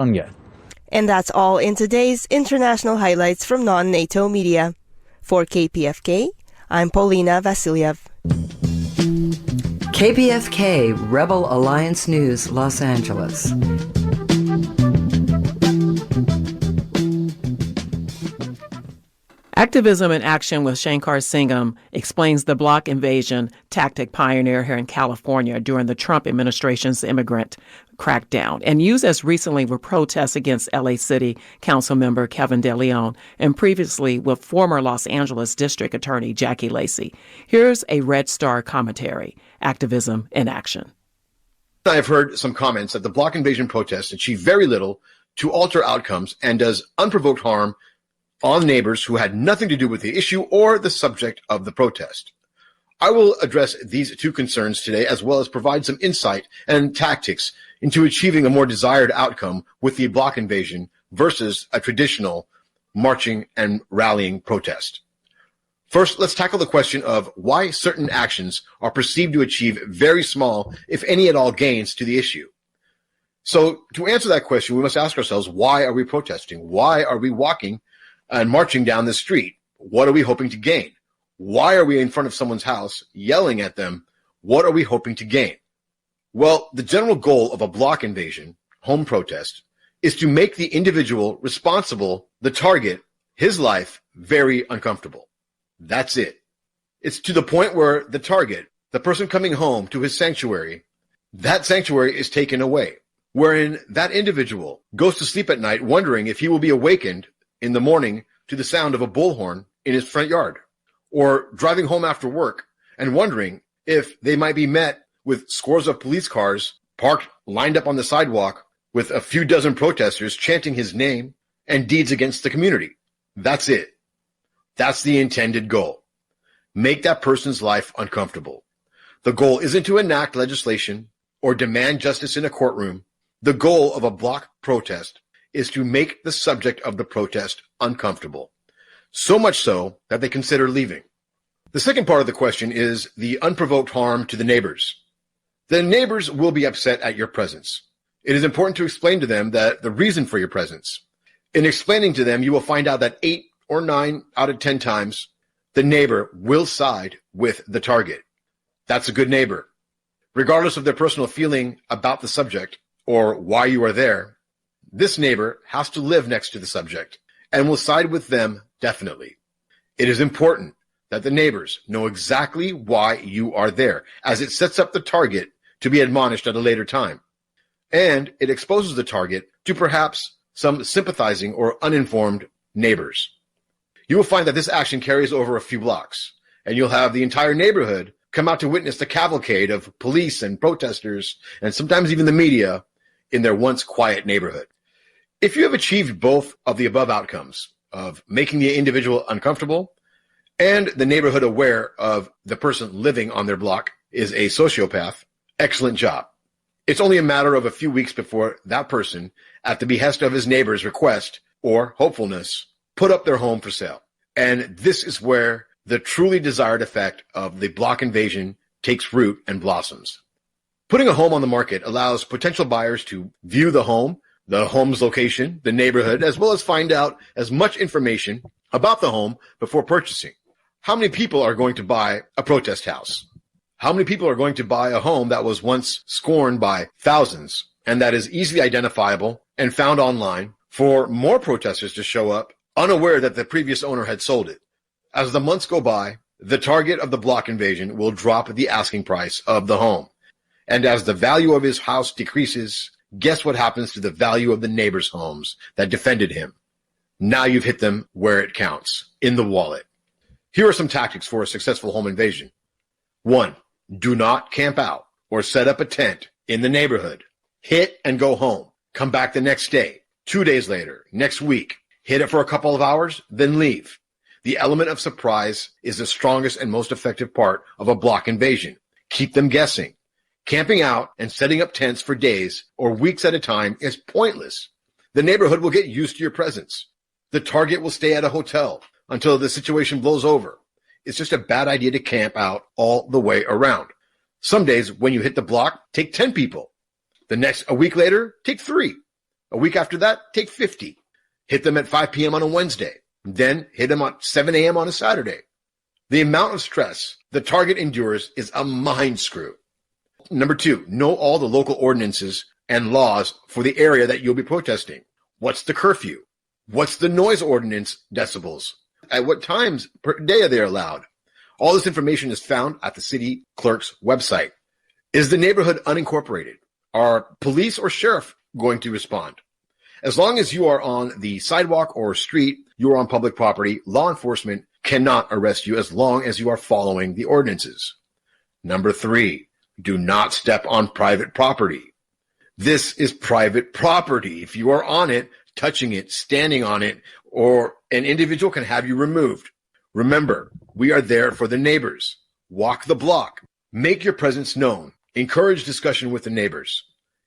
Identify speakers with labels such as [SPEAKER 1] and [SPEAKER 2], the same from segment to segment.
[SPEAKER 1] Yan.
[SPEAKER 2] And that's all in today's international highlights from non-NATO media. For KPFK, I'm Paulina Vasilyev.
[SPEAKER 3] KPFK, Rebel Alliance News, Los Angeles.
[SPEAKER 4] Activism in Action with Shankar Singam explains the block invasion tactic pioneer here in California during the Trump administration's immigrant crackdown and used as recently with protests against LA City Council member Kevin De Leon and previously with former Los Angeles District Attorney Jackie Lacey. Here's a Red Star commentary, Activism in Action.
[SPEAKER 5] I've heard some comments that the block invasion protests achieve very little to alter outcomes and does unprovoked harm on neighbors who had nothing to do with the issue or the subject of the protest. I will address these two concerns today, as well as provide some insight and tactics into achieving a more desired outcome with the block invasion versus a traditional marching and rallying protest. First, let's tackle the question of why certain actions are perceived to achieve very small, if any at all, gains to the issue. So to answer that question, we must ask ourselves, why are we protesting? Why are we walking and marching down the street? What are we hoping to gain? Why are we in front of someone's house yelling at them? What are we hoping to gain? Well, the general goal of a block invasion, home protest, is to make the individual responsible, the target, his life, very uncomfortable. That's it. It's to the point where the target, the person coming home to his sanctuary, that sanctuary is taken away, wherein that individual goes to sleep at night wondering if he will be awakened in the morning to the sound of a bullhorn in his front yard, or driving home after work and wondering if they might be met with scores of police cars parked lined up on the sidewalk with a few dozen protesters chanting his name and deeds against the community. That's it. That's the intended goal. Make that person's life uncomfortable. The goal isn't to enact legislation or demand justice in a courtroom. The goal of a block protest is to make the subject of the protest uncomfortable, so much so that they consider leaving. The second part of the question is the unprovoked harm to the neighbors. The neighbors will be upset at your presence. It is important to explain to them that the reason for your presence. In explaining to them, you will find out that 8 or 9 out of 10 times, the neighbor will side with the target. That's a good neighbor. Regardless of their personal feeling about the subject or why you are there, this neighbor has to live next to the subject and will side with them definitely. It is important that the neighbors know exactly why you are there, as it sets up the target to be admonished at a later time. And it exposes the target to perhaps some sympathizing or uninformed neighbors. You will find that this action carries over a few blocks, and you'll have the entire neighborhood come out to witness the cavalcade of police and protesters, and sometimes even the media, in their once quiet neighborhood. If you have achieved both of the above outcomes of making the individual uncomfortable and the neighborhood aware of the person living on their block is a sociopath, excellent job. It's only a matter of a few weeks before that person, at the behest of his neighbor's request or hopefulness, put up their home for sale. And this is where the truly desired effect of the block invasion takes root and blossoms. Putting a home on the market allows potential buyers to view the home's location, the neighborhood, as well as find out as much information about the home before purchasing. How many people are going to buy a protest house? How many people are going to buy a home that was once scorned by thousands and that is easily identifiable and found online for more protesters to show up unaware that the previous owner had sold it? As the months go by, the target of the block invasion will drop the asking price of the home. And as the value of his house decreases, guess what happens to the value of the neighbors' homes that defended him? Now you've hit them where it counts, in the wallet. Here are some tactics for a successful home invasion. 1, do not camp out or set up a tent in the neighborhood. Hit and go home. Come back the next day, 2 days later, next week. Hit it for a couple of hours, then leave. The element of surprise is the strongest and most effective part of a block invasion. Keep them guessing. Camping out and setting up tents for days or weeks at a time is pointless. The neighborhood will get used to your presence. The target will stay at a hotel until the situation blows over. It's just a bad idea to camp out all the way around. Some days when you hit the block, take 10 people. A week later, take 3. A week after that, take 50. Hit them at 5 p.m. on a Wednesday. Then hit them at 7 a.m. on a Saturday. The amount of stress the target endures is a mind screw. Number 2, know all the local ordinances and laws for the area that you'll be protesting. What's the curfew? What's the noise ordinance decibels? At what times per day are they allowed? All this information is found at the city clerk's website. Is the neighborhood unincorporated? Are police or sheriff going to respond? As long as you are on the sidewalk or street, you are on public property, law enforcement cannot arrest you as long as you are following the ordinances. Number 3, do not step on private property. This is private property. If you are on it, touching it, standing on it, or an individual can have you removed. Remember, we are there for the neighbors. Walk the block. Make your presence known. Encourage discussion with the neighbors.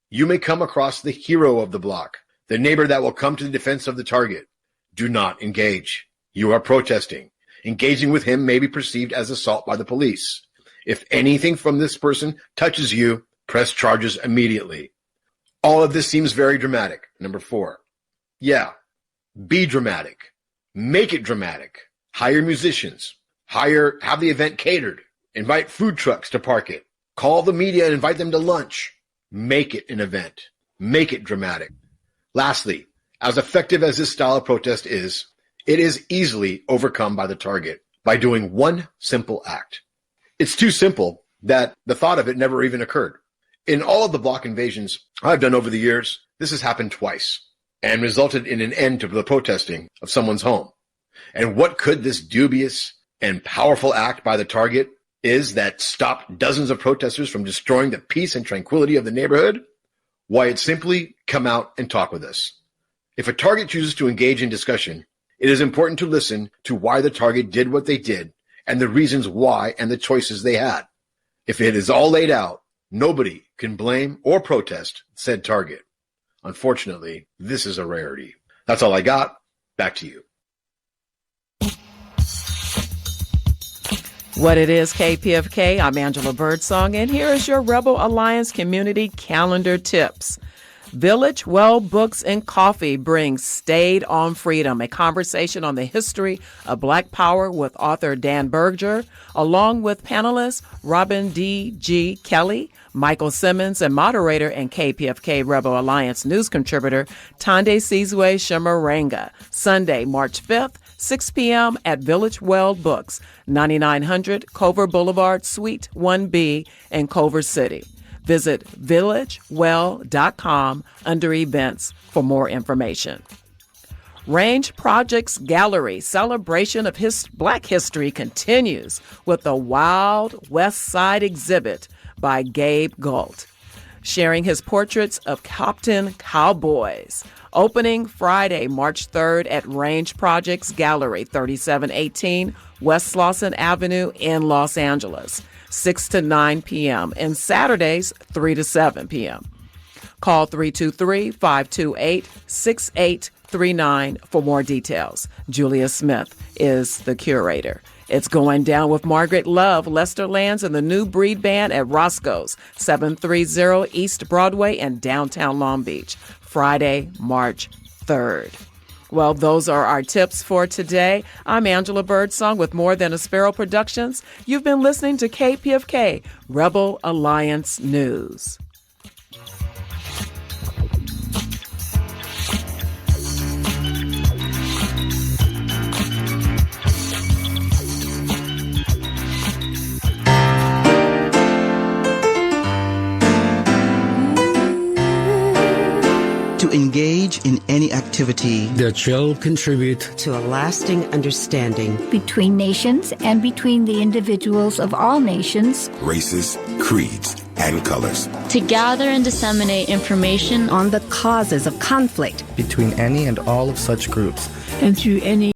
[SPEAKER 5] You may come across the hero of the block, the neighbor that will come to the defense of the target. Do not engage. You are protesting. Engaging with him may be perceived as assault by the police. If anything from this person touches you, press charges immediately. All of this seems very dramatic. Number 4. Yeah, be dramatic. Make it dramatic. Hire musicians. Have the event catered. Invite food trucks to park it. Call the media and invite them to lunch. Make it an event. Make it dramatic. Lastly, as effective as this style of protest is, it is easily overcome by the target by doing one simple act. It's too simple that the thought of it never even occurred. In all of the block invasions I've done over the years, this has happened twice and resulted in an end to the protesting of someone's home. And what could this dubious and powerful act by the target is that stopped dozens of protesters from destroying the peace and tranquility of the neighborhood? Why, it's simply come out and talk with us. If a target chooses to engage in discussion, it is important to listen to why the target did what they did and the reasons why and the choices they had. If it is all laid out, nobody can blame or protest said target. Unfortunately, this is a rarity. That's all I got. Back to you.
[SPEAKER 4] What it is, KPFK, I'm Angela Birdsong, and here is your Rebel Alliance Community Calendar Tips. Village Well Books and Coffee brings Stayed on Freedom, a conversation on the history of Black Power with author Dan Berger, along with panelists Robin D.G. Kelly, Michael Simmons, and moderator and KPFK Rebel Alliance news contributor Tande Sizwe Shamarenga. Sunday, March 5th, 6 p.m. at Village Well Books, 9900 Culver Boulevard, Suite 1B in Culver City. Visit villagewell.com under events for more information. Range Projects Gallery celebration of Black history continues with the Wild West Side exhibit by Gabe Galt, sharing his portraits of Compton cowboys. Opening Friday, March 3rd at Range Projects Gallery, 3718 West Slauson Avenue in Los Angeles, 6 to 9 p.m. and Saturdays, 3 to 7 p.m. Call 323-528-6839 for more details. Julia Smith is the curator. It's going down with Margaret Love, Lester Lands, and the New Breed Band at Roscoe's, 730 East Broadway in downtown Long Beach, Friday, March 3rd. Well, those are our tips for today. I'm Angela Birdsong with More Than a Sparrow Productions. You've been listening to KPFK Rebel Alliance News.
[SPEAKER 1] To engage in any activity
[SPEAKER 6] that shall contribute
[SPEAKER 7] to a lasting understanding
[SPEAKER 8] between nations and between the individuals of all nations,
[SPEAKER 9] races, creeds, and colors.
[SPEAKER 10] To gather and disseminate information
[SPEAKER 7] on the causes of conflict
[SPEAKER 11] between any and all of such groups,
[SPEAKER 12] and through any